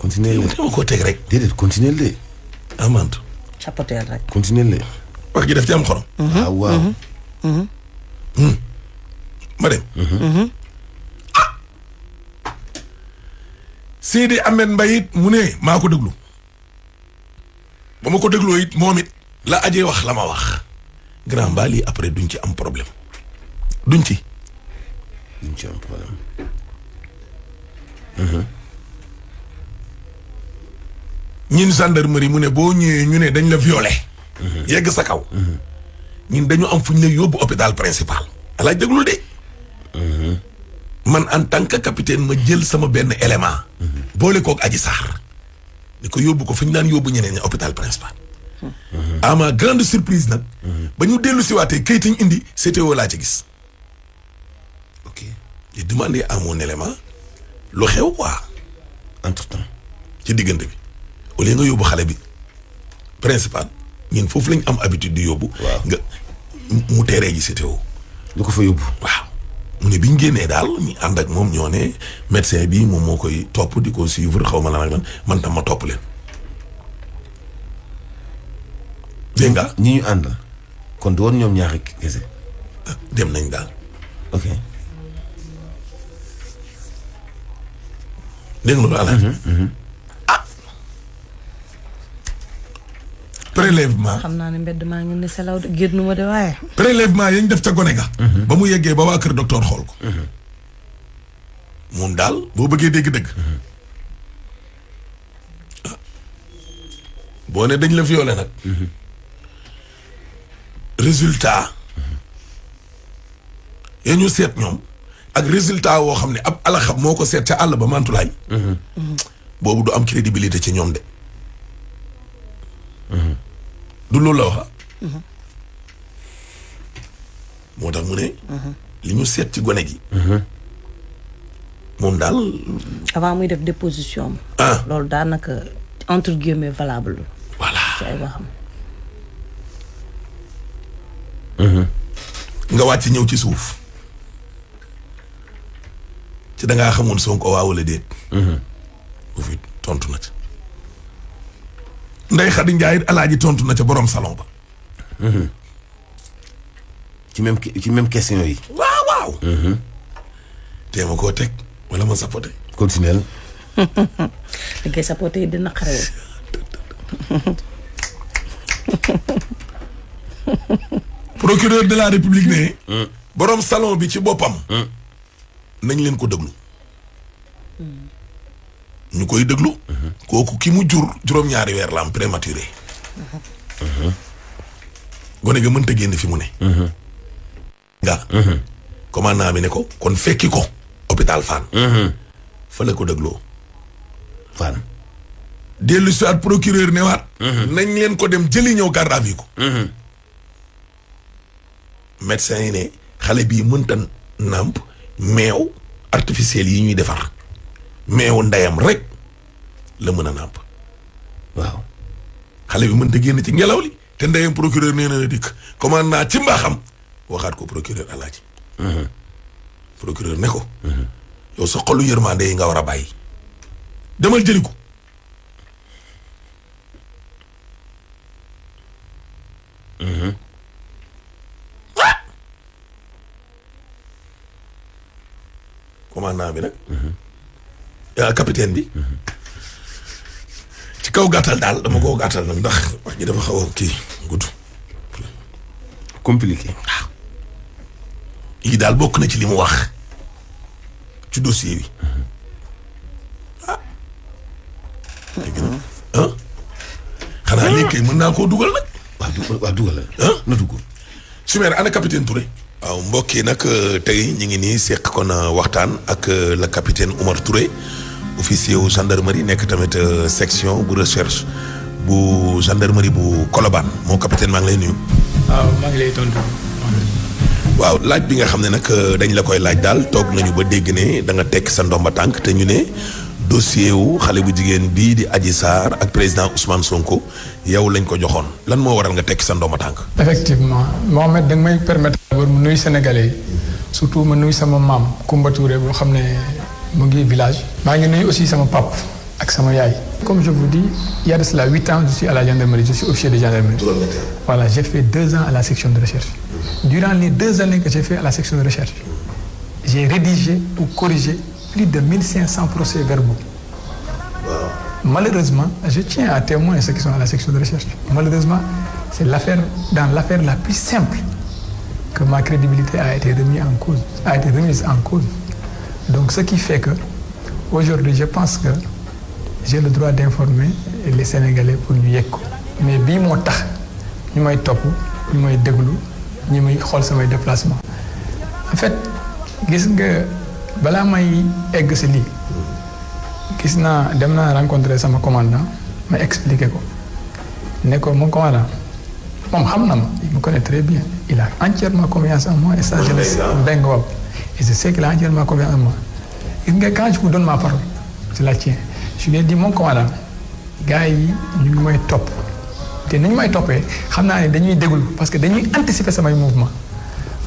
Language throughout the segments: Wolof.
continuer yow dama koo teg rek. déedéet continuer de. amante. capoteel rek. continuer de. wax ji daf ci am xorom. waaw waaw. ma dem. Sidi Ahmed Mbaye it mu ne maa ko déglu ba ma ko dégloo it moom it la ajee wax la ma wax grand baa lii après duñ ci am problème duñ ci am problème. ñun gendarmerie mu ne boo ñëwee ñu ne dañ la violé yegg sa kaw ñun dañu am fu ñu lay yóbbu hôpital principal alaaj déglu de man en tant que capitaine ma jël sama benn élément boole kook Adji Sarr ni ko yóbbu ko fi ñu daan yóbbu ñeneen ña hôpital principal à ma grande surprise nag ba ñu dellu si waatee kayit ñu indi CTO laa ci gis ok j'ai demandé à mon élément lu xew quoi entre temps. ci diggante bi au lieu nga yóbbu xale bi principal ñun foofu lañ am habitude di yóbbu waaw nga mu teeree ji CTO lu ko fa yóbbu. waaw mu ne bi ñu génnee daal ñu ànd ak moom ñoo ne médecin bi moom moo koy topp di ko suivre xaw ma lan ak lan man tam ma topp leen dégg nga ñi ñu ànd. kon du woon ñoom ñaari kese. dem nañ daal ok. dégg nga loolu alaaj ah prélèvement xam naa ne mbedd maa ngi ne selaw de génn ma de waaye. prélèvement yañ def ca gone ga ba mu yeggee ba waa kër docteur xool ko moom daal boo bëggee dégg-dëgg boo ne dañ la violé nag résultat ya ñu seet ñoom ak résultat woo xam ne ab alaxam moo ko seet ca àll ba mantulaay boobu du am crédibilité ci ñoom de du loolu la waxa moo tax mu ne li ñu seet ci gone gi moom daal avant muy def déposition ah loolu daanaka entre guillemets valable voilà ci ay waxam. nga wàcc ñëw ci suuf ci dangaa xamoon Sonko waa wala déet bu fi tontu na ca Ndeye Khady Ndiaye alaaji tontu na ca borom salon ba ci même question yi. waaw waaw teema koo teg wala ma sapote continuel. li ngay sapoté dina xarew. procureur de la république ne borom salon bi ci boppam nañ leen ko déglu ñu koy déglu kooku ki mu jur juróom-ñaari weer la am prématuré gone ga mënta génn fi mu ne nga commandant bi ne ko kon fekki ko hôpital Fann fa la ko dégloo Fann. dellu si waat procureur ne waat nañ leen ko dem jëli ñëw garde à vue ko médecin yi ne xale bii mënta nàmp meew artificiel yi ñuy defar meewu ndeyam rek la mën a nàmp waaw. xale bi mënta génn ci ngelaw li te ndeyam procureur nee na dikk commandant ci mbaaxam waxaat ko procureur alaaji procureur ne ko yow sa xolu yërmande yi nga war a bàyyi demal jëli ko commandant bi nag capitaine bi ci kaw gàttal daal dama koo gàttal nag ndax wax ji dafa xaw a kii gudd compliqué. yii daal bokk na ci li mu wax ci dossier bi léegi nag xanaa léegi kay mën naa koo dugal nag waa dugal la. na dugg. Chimère ana capitaine Touré. waaw mbokk yi nag tey ñu ngi nii seq kon waxtaan ak le capitaine Oumar Touré officier wu gendarmerie nekk tamit section bu recherche bu gendarmerie bu Colobane moo capitaine maa ngi lay nuyu. waaw maa ngi lay tontu. waaw laaj bi nga xam ne nag dañ la koy laaj daal toog nañu ba dégg ne da nga tekk sa ndomba tànk te ñu ne dossier wu xale bu jigéen bii di Adji Sarr ak président Ousmane Sonko yow lañ ko joxoon lan moo waral nga tekk sa ndomba tànk. effectivement Mohamed da nga may permettre d'abord mu nuyu Sénégalais yi surtout ma nuyu sama maam Koumba Touré boo xam ne mu ngi village. maa ngi nuyu aussi sama pap ak sama yaay. Comme je vous dis, il y a de cela 8 ans, je suis à la gendarmerie, je suis officier de gendarmerie. Voilà, j'ai fait 2 ans à la section de recherche. Durant les 2 années que j'ai fait à la section de recherche, j'ai rédigé ou corrigé plus de 1500 procès-verbaux. Malheureusement, je tiens à témoigner ceux qui sont à la section de recherche. Malheureusement, c'est l'affaire la plus simple que ma crédibilité a été remise en cause. Donc, ce qui fait que aujourd'hui, je pense que j'ai le droit d'informer les Sénégalais pour ñu yegg ko. Mais bii moo tax ñu may topp ñu may déglu ñu may xool samay déplacement. En fait, gis nga balaa may egg si lii dem naa rencontrer sama commandant ma expliqué ko ne ko mon commandant moom xam na ma il me connaît très bien il a entièrement confiance en moi et ça je le sais benn waaw et je sais qu'il a entièrement confiance en moi gis nga quand je vous donne ma parole je la tiens je lui ai dit mon commandant gars yi ñu ngi may topp te ni ñu may toppee xam naa ne dañuy déglu parce que dañuy anticiper samay mouvement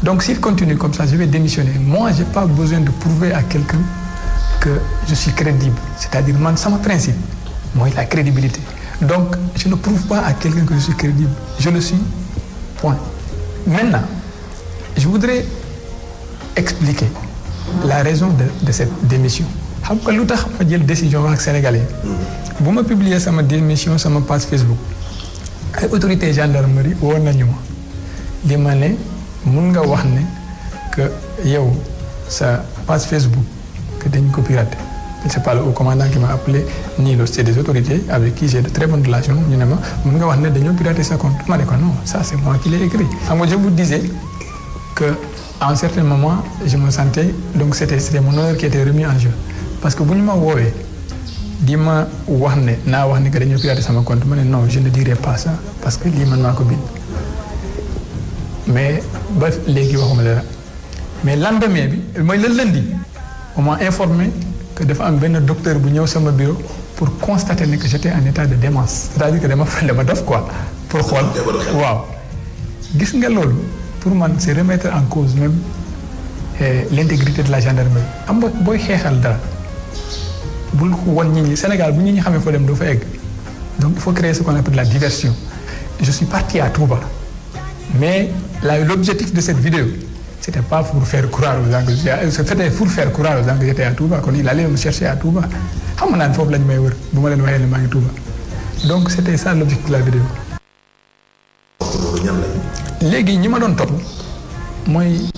donc s'il continue comme ça je vais démissionner moi j'ai pas besoin de prouver à quelqu'un que je suis crédible c'est-à-dire man sama principe mooy la crédibilité donc je ne prouve pas à quelqu'un que je suis crédible je le suis point. Maintenant je voudrais expliquer la raison de cette démission xam nga lu tax ma jël décision ak sénégalais bu ma publier sama démission sama page Facebook ay autorité gendarmerie woon nañu ma li ma ne mun nga wax ne que yow sa page Facebook que dañ ko piraté c'est pas le haut commandant qui m'a appelé ni le c'est des autorités avec qui j'ai de très bonnes relations ñu ne ma mun nga wax ne dañoo piraté sa compte ma ne ko non ça c'est moi qui l'ai écrit xam nga je vous disais que à un certain moment je me sentais donc c'était mon honneur qui était remis en jeu parce que bu ñu ma woowee di ma wax ne naa wax ne que dañoo piraté sama compte ma ne non je ne dirai pas ça parce que lii man maa ko bind mais ba léegi waxuma dara mais lendemain bi mooy le lundi on m'a informé que dafa am benn docteur bu ñëw sama bureau pour constater ne que j'étais en état de démence c'est-à-dire que dama dof quoi pour xool waaw gis nga loolu pour man c'est remettre en cause même l'intégrité de la gendarmerie am nga booy xeexal dara bul ko wan nit ñi Sénégal bu nit ñi xamee foo dem doo fa egg donc il faut créer ce qu'on appelle la diversion je suis parti à Touba mais l'objectif de cette vidéo c'était pas pour faire croire aux gens que c'était pour faire croire aux gens que j'étais à Touba kon il allait me chercher à Touba xam naa ne foofu lañ may wër bu ma leen waxee ne maa ngi Touba donc c'était ça l'objectif de la vidéo léegi ñi ma doon topp mooy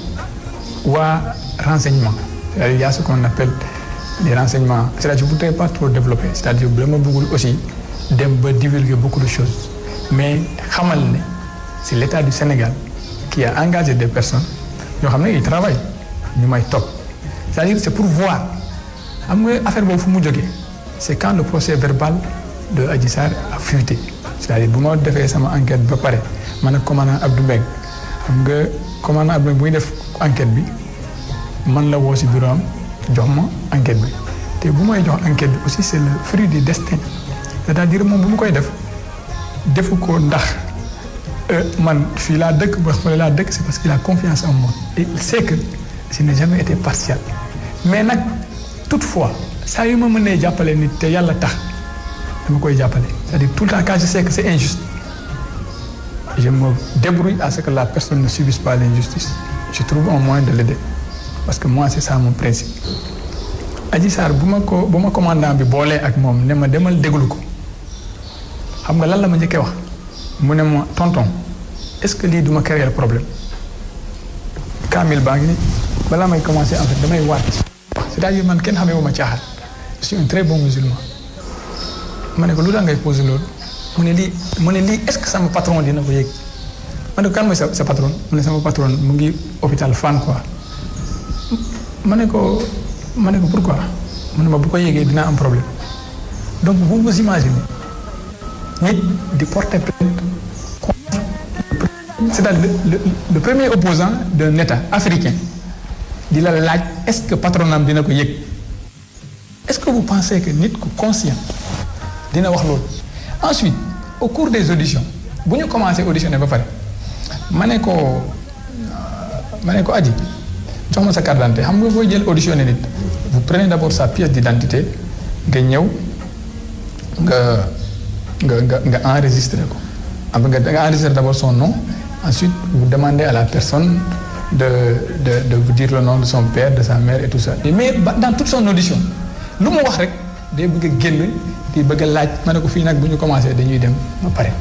waa renseignement c'est-à-dire il y a ce qu'on appelle les renseignements c'est-à-dire je voudrais pas trop développer c'est-à-dire dama bëggul aussi dem ba divulguer beaucoup de choses mais xamal ne c'est l'État du Sénégal qui a engagé des personnes yoo xam ne ils travaillent ñu may topp c'est-à-dire c'est pour voir xam nga affaire boobu fu mu jógee c'est quand le procès verbal de Adji Sarr a fuité c'est-à-dire bu ma defee sama enquête ba pare man ak commandant Abdou Mbengue xam nga commandant Abdou Mbengue buy def enquête bi man la woo ci bureau am jox ma enquête bi te bu may jox enquête bi aussi c'est le fruit du destin c'est-à-dire moom bu mu koy defu ko ndax man fii laa dëkk ba xoolee laa dëkk c'est parce qu'il a confiance en moi et il sait que je n'ai jamais été partial mais nag toutefois saa yu ma mënee jàppale nit te yàlla tax dama koy jàppale c'est-à-dire tout le temps quand je sais que c'est injuste je me débrouille à ce que la personne ne subisse pas l'injustice je trouve un moyen de l'aider parce que moi c'est ça mon principe Adji Sarr bu ma commandant bi boolee ak moom ne ma demal déglu ko xam nga lan la ma njëkkee wax mu ne ma tonton est-ce que lii duma créer problème Kamil baa ngi ni balaa may commencer en fait damay waat c'est-à-dire man kenn xamee wu ma caaxaan je suis un très bon musulman ma ne ko lu tax ngay poser loolu mu ne lii est-ce que sama patron dina ko yëg ma ne ko kan mooy sa patron mu ne sama patron mu ngi hôpital Fann quoi ma ne ko pourquoi mu ne ma bu ko yëgee dinaa am problème donc vous vous imaginez nit di porter plainte c'est-à-dire le premier opposant d'un État africain di la laaj est-ce que patronam dina ko yëg est-ce que vous pensez que nit ku conscient dina wax loolu ensuite au cours des auditions bu ñu commencé auditionner ba pare ma ne ko Adji jox ma sa carte d'identité xam nga booy jël auditionner nit vous prenez d'abord sa pièce d'identité nga ñëw nga enregistré ko nga enregistré d'abord son nom ensuite vous demandez à la personne de vous dire le nom de son père de sa mère et tout ça mais dans toute son audition lu mu wax rek day bëgg a génn di bëgg a laaj ma ne ko fii nag bu ñu commencé dañuy dem ba pare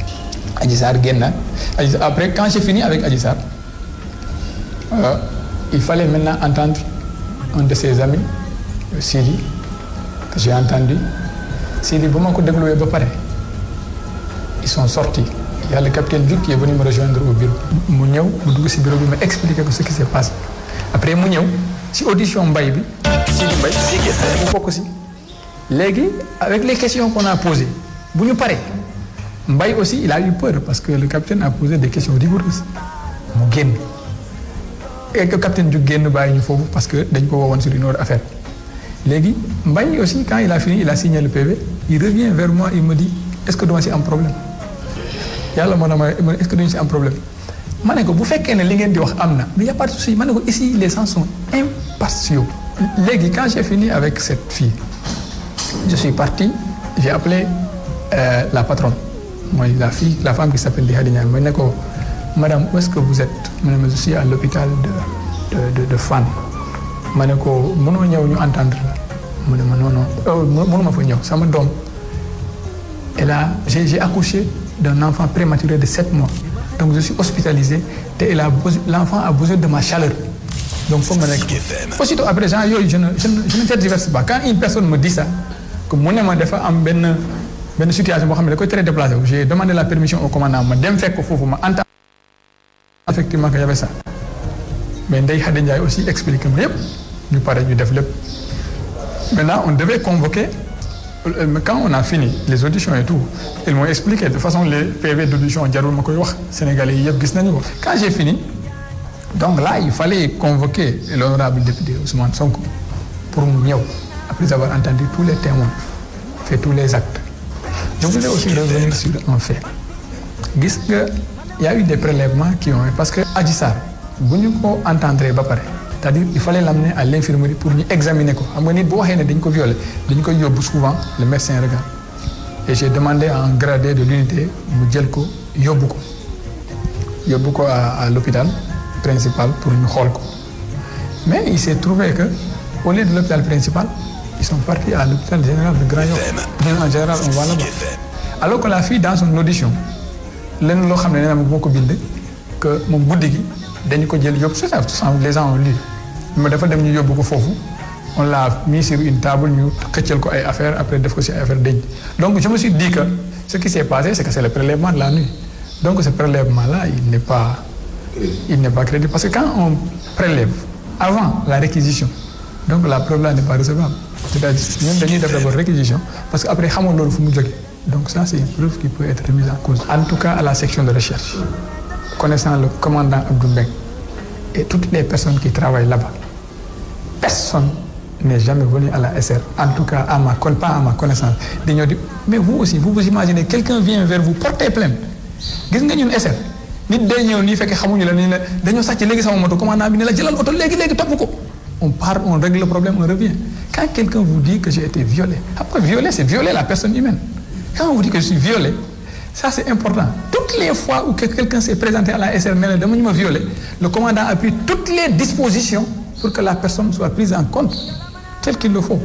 Adji Sarr génn après quand j'ai fini avec Adji Sarr il fallait maintenant entendre un de ses amis Sidi que j'ai entendu Sidi bu ma ko dégluwee ba pare ils sont sortis il y a le capitaine Diouf qui est venu me rejoindre au bureau mu ñëw mu dugg si bureau bi ma expliqué ko ce qui s'est passé après mu ñëw si audition Mbaye bi Sidi Mbaye mu bokk si léegi avec les questions qu'on a posées bu ñu paree Mbaye aussi il a eu peur parce que le capitaine a posé des questions rigoureuses mu génn et que capitaine Diouf génn bàyyi ñu foofu parce que dañ ko woowoon sur une autre affaire léegi Mbaye aussi quand il a fini il a signé le PV il revient vers moi il me dit est-ce que duma si am problème yàlla moo dama est-ce que duñu si am problème ma ne ko bu fekkee ne li ngeen di wax am na mais y a pas de souci ma ne ko ici les gens sont impartiaux léegi quand j'ai fini avec cette fille je suis parti j'ai appelé la patronne mooy la femme qui s'appelle Di Khady Niang ma ne ko madame où est-ce que vous êtes ma ne ma je suis à l'hôpital de Fann ma ne ko mënoo ñëw ñu entendre la mu ne ma non mënuma fa ñëw sama doom et là j'ai accouché d'un enfant prématuré de 7 mois donc je suis hospitalisé te l'enfant a besoin de ma chaleur donc foog ma nekk aussitôt après genre yooyu je ne tergiverse pas quand une personne me dit ça que mu ne ma dafa am benn situation boo xam ne da koy très déplacé j'ai demandé la permission au commandant ma dem fekk foofu ma entendre effectivement que y avait ça mais Ndeye Khady Ndiaye aussi expliqué ma yëpp ñu pare ñu def lépp maintenant on devait convoquer quand on a fini les auditions et tout ils m'ont expliqué de toute façon les PV d'audition jarul ma koy wax sénégalais yi yëpp gis nañu ko quand j'ai fini donc là il fallait convoquer l'honorable député Ousmane Sonko pour mu ñëw après avoir entendu tous les témoins fait tous les actes je voulais aussi revenir sur un fait gis nga y a eu des prélèvements qui ont parce que Adji Sarr bu ñu ko entendre ba pare c'est-à-dire il fallait l'amener à l'infirmerie pour ñu examiner ko xam nga nit bu waxee ne dañ ko violer dañ koy yóbbu souvent le médecin regarde et j'ai demandé à un gradé de l'unité mu jël ko yóbbu ko à l'hôpital principal pour ñu xool ko mais il s'est trouvé que au lieu de l'hôpital principal ils sont partis à l'hôpital général de Grand Yoff en général on va là-bas alors que la fille dans son audition lenn loo xam ne nee na moo ko bind que moom guddi gi dañu ko jël yóbbu c'est ça les gens ont lu mais dafa dem ñu yóbbu ko foofu on l'a mis sur une table ñu xëccal ko ay affaires après def ko ci ay affaire denc donc je me suis dit que ce qui s'est passé c'est que c'est le prélèvement de la nuit donc ce prélèvement là il n'est pas crédible parce que quand on prélève avant la réquisition donc la preuve là n'est pas recevable c'est-à-dire ñun dañuy def d'abord réquisition parce que après xamoon loolu fu mu jógee donc ça c'est une preuve qui peut être remise en cause en tout cas à la section de recherche connaissant le commandant Abdou Mbengue et toutes les personnes qui travaillent là-bas personne n'est jamais venu à la SR en tout cas pas à ma connaissance dañoo di mais vous aussi vous imaginez quelqu'un vient vers vous porter plainte gis nga ñun SR nit day ñëw nii fekk xamuñu la ni ne dañoo sàcc léegi sama moto commandant bi ne la jëlal oto léegi topp ko on part on règle le problème on revient quand quelqu'un vous dit que j'ai été violé après violer c'est violer la personne humaine quand on vous dit que je suis violé ça c'est important toutes les fois où quelqu'un s'est présenté à la SR ne la dama ñu ma violé le commandant a pris toutes les dispositions pour que la personne soit prise en compte tel qu'il le faut.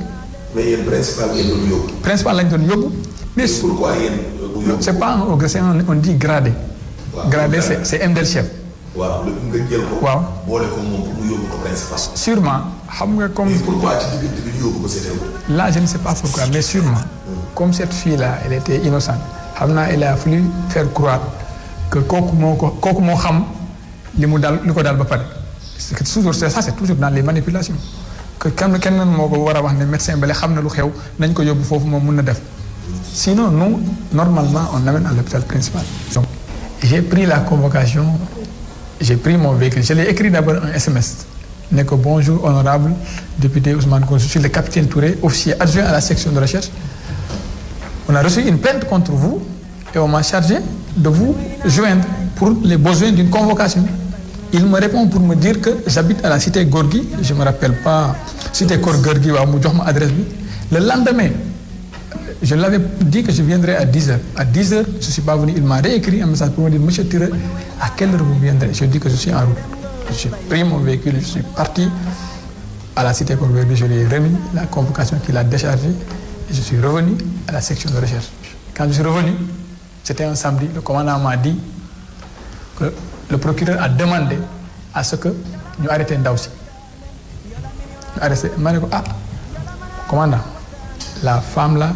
mais yéen principal ngeen doon yóbbu. principal lañ doon yóbbu. mais pourquoi yéen yóbbu. c'est pas on dit gradé. waaw gradé c'est MDL chef. waaw nga jël ko. waaw boole ko moom pour mu yóbbu ko principal. sûrement xam nga comme. mais pourquoi ci diggante bi ñu yóbbu ko c'était. là je ne sais pas pourquoi mais sûrement. comme cette fille là elle était innocente. xam naa il a fallu faire croire que kooku moo xam li ko dal ba pare c'est que toujours c'est ça c'est toujours dans les manipulations que kenn moo ko war a wax ne médecin bale xam na lu xew nañ ko yóbbu foofu moom mun na def sinon nous normalement on l'amène à l'hôpital principal. donc j'ai pris la convocation j'ai pris mon véhicule je l'ai écrit d'abord un SMS ne ko bonjour honorable député Ousmane Sonko je suis le capitaine Touré officier adjoint à la section de recherche. On a reçu une plainte contre vous et on m'a chargé de vous joindre pour les besoins d'une convocation. Il me répond pour me dire que j'habite à la cité Gorgui, je me rappelle pas cité Gorgui waaw mu jox ma adresse bi. Le lendemain je l'avais dit que je viendrais à 10h. À 10h, je ne suis pas venu. Il m'a réécrit un message pour me dire, Monsieur Tiré, à quelle heure vous viendrez? Je dis que je suis en route. J'ai pris mon véhicule, je suis parti à la cité Colbert, je lui ai remis la convocation qu'il a déchargée et je suis revenu à la section de recherche. Quand je suis revenu, c'était un samedi, le commandant m'a dit que le procureur a demandé à ce que nous arrêtions Ndaoussi. Je dit, commandant, la femme là,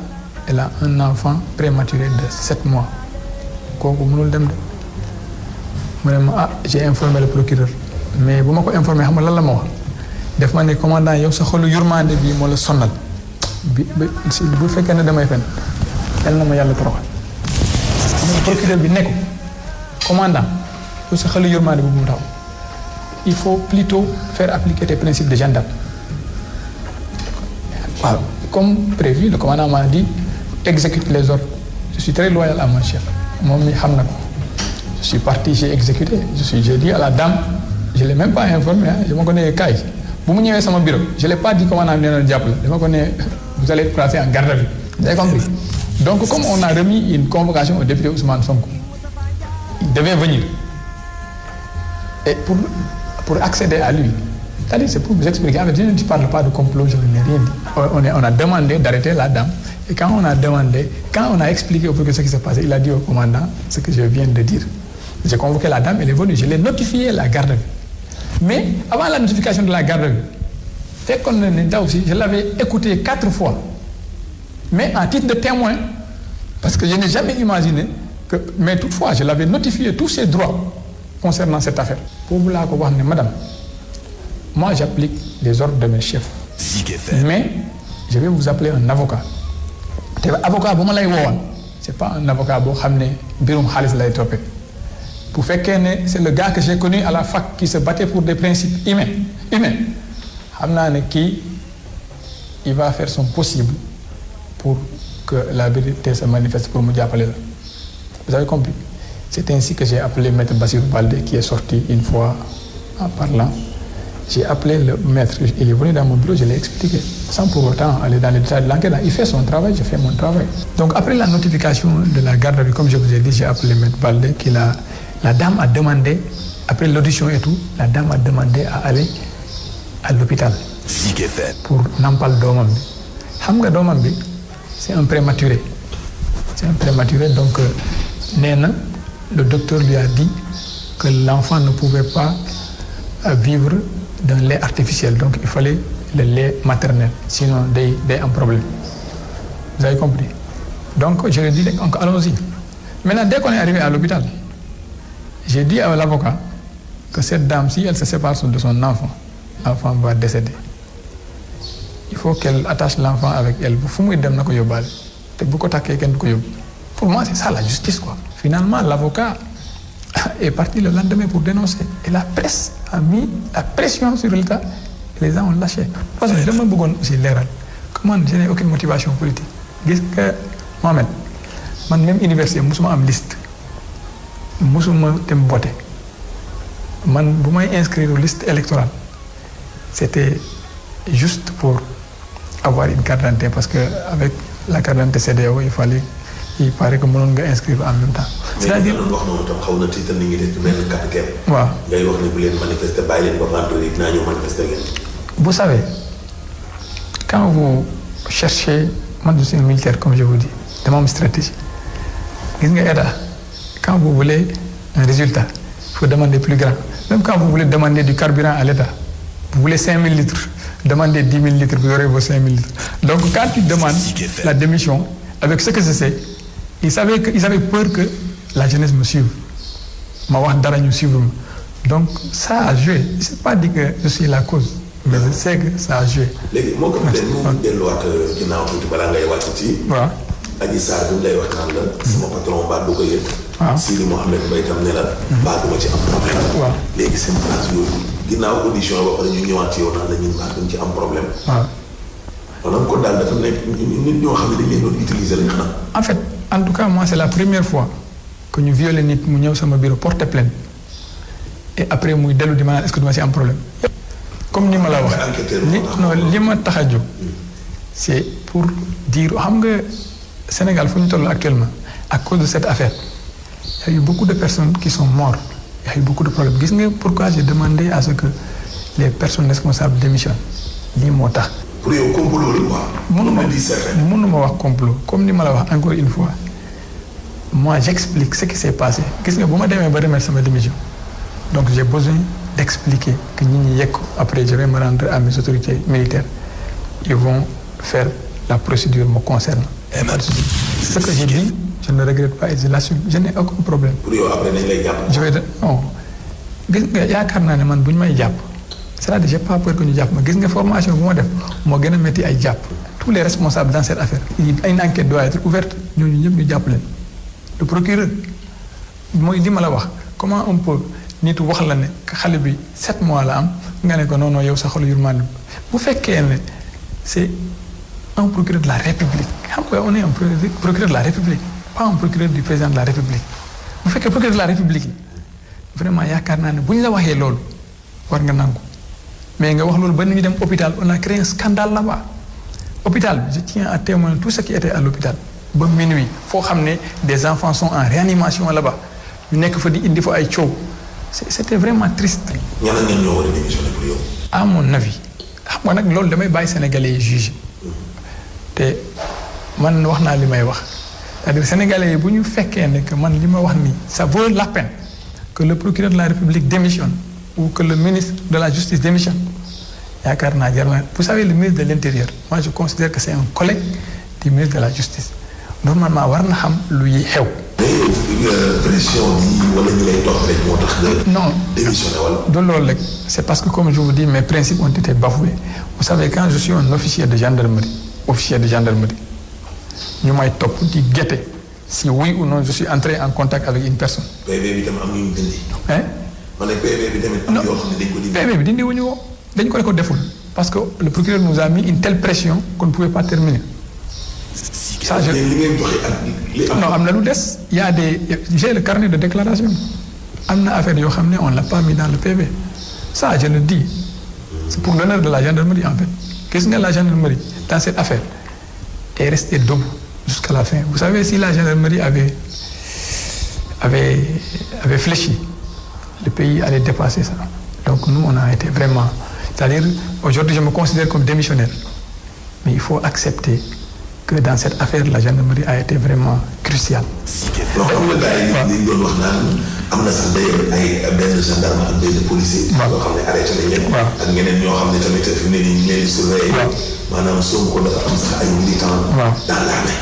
elle a un enfant prématuré de 7 mois. J'ai informé le procureur. Mais si je m'ai informé, je sais que le commandant, il y a un yurmande qui est sonal. Si vous faites que je suis fait, elle n'a pas le droit. Le procureur dit, commandant, il faut plutôt faire appliquer les principes de gendarme. Comme prévu, le commandant m'a dit, exécute les ordres. Je suis très loyal à mon chef. Je suis parti, j'ai exécuté. J'ai dit à la dame, je ne l'ai même pas informé, je me connais Kai. Vous me à mon bureau, je ne l'ai pas dit comment on a amené le diable. Je me connais, vous allez être placé en garde à vue. Vous avez compris? Donc, comme on a remis une convocation au député Ousmane Sonko, il devait venir. Et pour accéder à lui, c'est-à-dire, c'est pour vous expliquer, je ne parle pas de complot, je n'ai rien dit. On a demandé d'arrêter la dame. Et quand on a expliqué au procureur ce qui s'est passé, il a dit au commandant ce que je viens de dire. J'ai convoqué la dame, elle est venue, je l'ai notifié la garde à vue. Mais avant la notification de la garde à vue, dès qu'on était aussi, je l'avais écouté 4 fois. Mais en titre de témoin, parce que je n'ai jamais imaginé que. Mais toutefois, je l'avais notifié tous ses droits concernant cette affaire. Pour vous la madame, moi j'applique les ordres de mes chefs. Mais je vais vous appeler un avocat. Avocat, c'est pas un avocat qui a topé. Pour faire que c'est le gars que j'ai connu à la fac qui se battait pour des principes humains. Il va faire son possible pour que la vérité se manifeste pour me dire. Vous avez compris? C'est ainsi que j'ai appelé Maître Bassirou Baldé qui est sorti une fois en parlant. J'ai appelé le maître, il est venu dans mon bureau, je l'ai expliqué, sans pour autant aller dans les détails de l'enquête. Il fait son travail, je fais mon travail. Donc après la notification de la garde à vue, comme je vous ai dit, j'ai appelé Maître Baldé, la dame a demandé, après l'audition et tout, la dame a demandé à aller à l'hôpital pour Nampal Domambi. Hamga Domambi, c'est un prématuré. C'est un prématuré, donc Néna, le docteur lui a dit que l'enfant ne pouvait pas vivre d'un lait artificiel, donc il fallait le lait maternel, sinon il y a un problème. Vous avez compris? Donc je lui ai dit, allons-y. Maintenant, dès qu'on est arrivé à l'hôpital, j'ai dit à l'avocat que cette dame, si elle se sépare de son enfant, l'enfant va décéder. Il faut qu'elle attache l'enfant avec elle. Pour moi, c'est ça la justice, quoi. Finalement, l'avocat est parti le lendemain pour dénoncer. Et la presse a mis la pression sur l'État et les gens ont lâché. Parce que je me demande aussi l'erreur. Comment je n'ai aucune motivation politique. Qu'est-ce que Mohamed, même université, je suis en liste. Je suis en voter. Je suis inscrit sur la liste électorale. C'était juste pour avoir une carte d'identité. Parce qu'avec la carte d'identité CDO, il paraît que mon gars inscrire en même temps. C'est-à-dire vous savez, quand vous cherchez, moi je suis un militaire comme je vous dis, de mon stratégie. Quand vous voulez un résultat, il faut demander plus grand. Même quand vous voulez demander du carburant à l'État, vous voulez 5 000 litres, demandez 10 000 litres, vous aurez vos 5 000 litres. Donc quand tu demandes la démission, avec ce que je sais, ils avaient peur que la jeunesse me suive. Donc ça a joué. Je ne sais pas dire que je suis la cause, mais je sais que ça a joué. Adji Sarr bi lay wax naan la sama patron baat du ko yëg. Sidi Mohamed Mbaye tam ne la baatuma ci am problème. léegi seen place yooyu ginnaaw audition ba pare ñu ñëwaat ci yow naan la ñun baat duñ ci am problème. maanaam kon daal dafa nekk nit ñoo xam ne dañ leen doon utiliser lañ xanaa. En fait, en tout cas moi c'est la première fois que ñu violé nit mu ñëw sama bureau porter plainte et après muy dellu di ma naan est-ce que duma ci am problème. comme ni ma la wax nit non li ma tax a jóg c'est pour dire xam nga Sénégal fu ñu toll actuellement à cause de cette affaire il y a eu beaucoup de personnes qui sont mortes il y a eu beaucoup de problèmes gis nga pourquoi j'ai demandé à ce que les personnes responsables démissionnent lii moo tax. pour yow complot la quoi. mënuma wax complot comme ni ma la wax encore une fois moi j'explique ce qui s'est passé gis nga bu ma demee ba remettre sama démission donc j'ai besoin d'expliquer que ñi ñi yegg ko après je vais me rendre à mes autorités militaires ils vont faire la procédure me concernant. Ce que j'ai dit je ne regrette pas et je l'assume je n'ai aucun problème. pour yow après dañ lay jàpp. je vais non gis nga yaakaar naa ne man bu ñu may jàpp c'est-à-dire j'ai pas peur que ñu jàpp ma gis nga formation bu ma def moo gën a métti ay jàpp. tous les responsables dans cette affaire une enquête doit être ouverte ñooñu ñëpp ñu jàpp leen le procureur mooy li ma la wax comment on peut nit wax la ne xale bi 7 mois la am nga ne ko non non yow sa xol yurmande bu fekkee ne c'est un procureur de la République xam nga on est un procureur de la République pas un procureur du président de la République bu fekkee procureur de la République vraiment yaakaar naa ne bu ñu la waxee loolu war nga nangu mais nga wax loolu ba ñu dem hôpital on a créé un scandale là-bas hôpital bi je tiens à témoigner tout ce qui était à l'hôpital ba minuit foo xam ne des enfants sont en réanimation là-bas ñu nekk fa di indi fa ay coow c'était vraiment triste. ñan ak ñan ñoo war a démissionner pour yow. à mon avis xam nga nag loolu damay bàyyi sénégalais yi juge te man wax naa li may wax c'est-à-dire sénégalais yi bu ñu fekkee ne que man li ma wax nii ça vaut la peine que le procureur de la République démissionne ou que le ministre de la Justice démissionne yaakaar naa jar na vous savez le ministre de l'Intérieur moi je considère que c'est un collègue du ministre de la Justice normalement war na xam luy xew. pression bi wala ñu lay topp rek moo tax nga. non démissionné wala. du loolu rek c'est parce que comme je vous dis mes principes ont été bafoués vous savez quand je suis un officier de gendarmerie ñu may topp di guetter si oui ou non je suis entré en contact avec une personne. PV bi tam am ñu dindi. hein. ma ne PV bi tamit am yoo xam ne dañ ko dindi. PV bi dindi wuñu ko dañ ko deful parce que le procureur nous a mis une telle pression qu'on ne pouvait pas terminer. ça je li ngay joxe ak li am. non am na lu des y a des j'ai le carnet de déclaration am na affaire yoo xam ne on l'a pas mis dans le PV ça je le dis c'est pour l'honneur de la gendarmerie en fait gis nga la gendarmerie dans cette affaire est restée debout jusqu'à la fin vous savez si la gendarmerie avait fléchi le pays allait dépasser ça donc nous on a été vraiment c'est-à-dire aujourd'hui je me considère comme démissionnaire mais il faut accepter que dans cette affaire la gendarmerie a été vraiment cruciale. loo xam ne gars yi dañ doon wax naan am na sax d'ailleurs ay benn gendarme ak benn policier. yoo xam ne arrêté nañ leen. ak ñeneen ñoo xam ne tamit fi mu ne nii ñu leen di surveiller. maanaam Sonko dafa am sax ay militants. dans l'armée.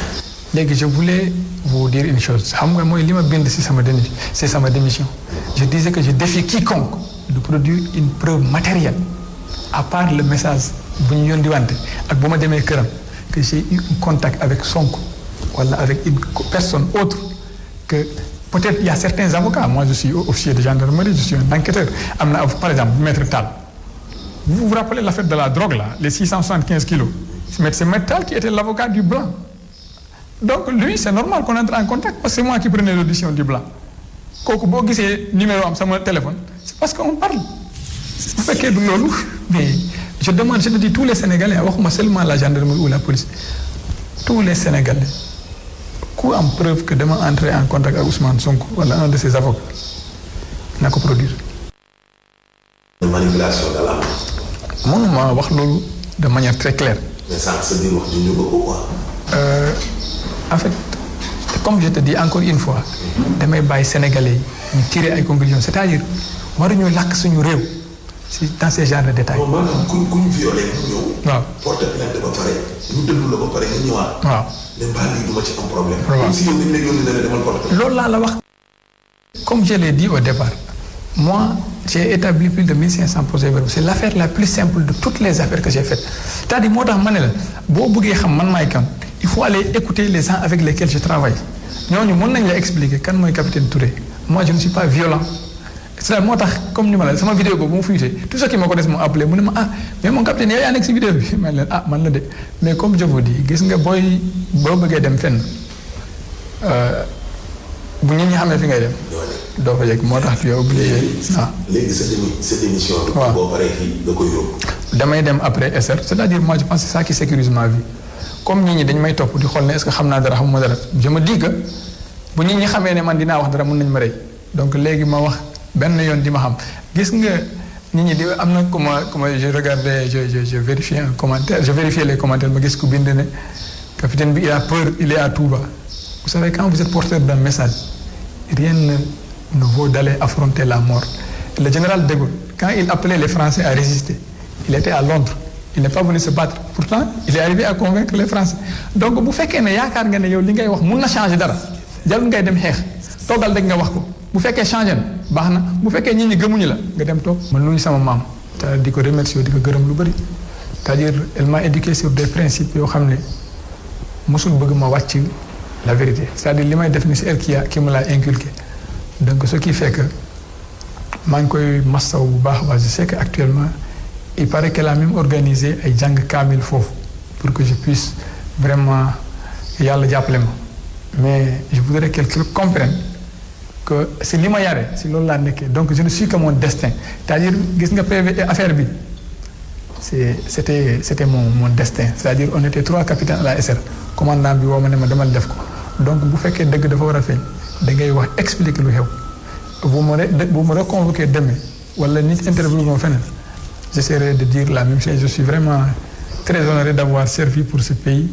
léegi je voulais vous dire une chose xam nga mooy li ma bind ci sama démission je disais que je défie quiconque de produire une preuve matérielle à part le message bu ñu yónni wante ak bu ma demee këram. que j'ai eu un contact avec Sonko wala avec une personne autre que peut-être il y a certains avocats moi je suis officier de gendarmerie je suis un enquêteur am na par exemple Maître Tall vous vous rappelez l'affaire de la drogue là les 675 kilos c'est Maître Tall qui était l'avocat du blanc donc lui c'est normal qu'on entre en contact parce que c'est moi qui prenais l'audition du blanc kooku boo gisee numéro am sama téléphone c'est parce qu'on parle bu fekkee du loolu mais je te dis tous les Sénégalais waxuma seulement la gendarmerie ou la police tous les Sénégalais ku am preuve que dama entrer en contact ak Ousmane Sonko wala un de ses avocats na ko produire. manipulation de la. mënuma wax loolu de manière très claire. mais sànq sa biir wax ñu ko quoi. En fait comme je te dis encore une fois damay bàyyi Sénégalais yi ñu tirer ay conclusions c'est-à-dire waruñu làkk suñu réew. si dans ces genres de détails. non maanaam ku ñu violé mu ñëw. waaw porte plainte ba pare ñu déglu la ba pare nga ñëwaat. waaw même pas lii du ma ci am problème. waaw comme si yow dañu la yónni ne la demal porte plainte. loolu laa la wax. comme je l'ai dit au départ moi j'ai établi plus de 1500 procès-verbaux c'est l'affaire la plus simple de toutes les affaires que j'ai faites c'est-à-dire moo tax ma ne la boo bëggee xam man maay kan il faut aller écouter les gens avec lesquels je travaille ñooñu mën nañ la expliquer kan mooy capitaine Touré moi je ne suis pas violent. c'est-à-dire moo tax comme ni ma la sama vidéo boobu mu fuité tous ceux qui me connaissent m'ont appelé mu ne ma mais mon capitaine yow yaa nekk si vidéo bi man leen man la de mais comme je vous dis gis nga boo bëggee dem fenn bu nit ñi xamee fi ngay dem doo fa yegg moo tax tu es obligé léegi sa démission. waaw boo paree fii da koy yóbbu. damay dem après SR c'est-à-dire moi je pense que c'est ça qui sécurise ma vie comme nit ñi dañ may topp di xool ne est-ce que xam naa dara xamuma dara je me dis que bu nit ñi xamee ne man dinaa wax dara mën nañ ma rey donc léegi ma wax benn yoon di ma xam gis nga nit ñi di am na comment je regardais je vérifiais un commentaire je vérifiais les commentaires ma gis ku bind ne capitaine bi il a peur il est à Touba. Vous savez, quand vous êtes porteur d'un message, rien ne vaut d'aller affronter la mort. Le général de Gaulle, quand il appelait les Français à résister, il était à Londres. Il n'est pas venu se battre. Pourtant, il est arrivé à convaincre les Français. Donc, bu fekkee ne yaakaar nga ne yow li ngay wax mun na changer dara jarul ngay dem xeex toogal rek nga wax ko bu fekkee changer na baax na bu fekkee nit ñi gëmuñu la nga dem toog. man nuyu sama maam te di ko remercier di ko gërëm lu bëri c'est-à-dire elle m'a éduqué sur des principes yoo xam ne mosul bëgg ma wàcc la vérité c'est-à-dire li may def ni c'est elle qui me l'a inculqué donc ce qui fait que maa ngi koy massaw bu baax a baax je sais que actuellement il paraît qu'elle a même organisé ay jàng kaamil foofu pour que je puisse vraiment yàlla jàppale ma mais je voudrais qu'elle comprenne que si li ma yare si loolu laa nekkee donc je ne suis que mon destin c'est-à-dire gis nga PV affaire bi c'était mon destin c'est-à-dire on était 3 capitaines à la SR commandant bi woo ma ne ma demal def ko donc bu fekkee dëgg dafa war a feeñ da ngay wax expliquer lu xew bu ma reconvoqué demain wala nit interview ma feneen j'essaierai de dire la même chose je suis vraiment très honoré d'avoir servi pour ce pays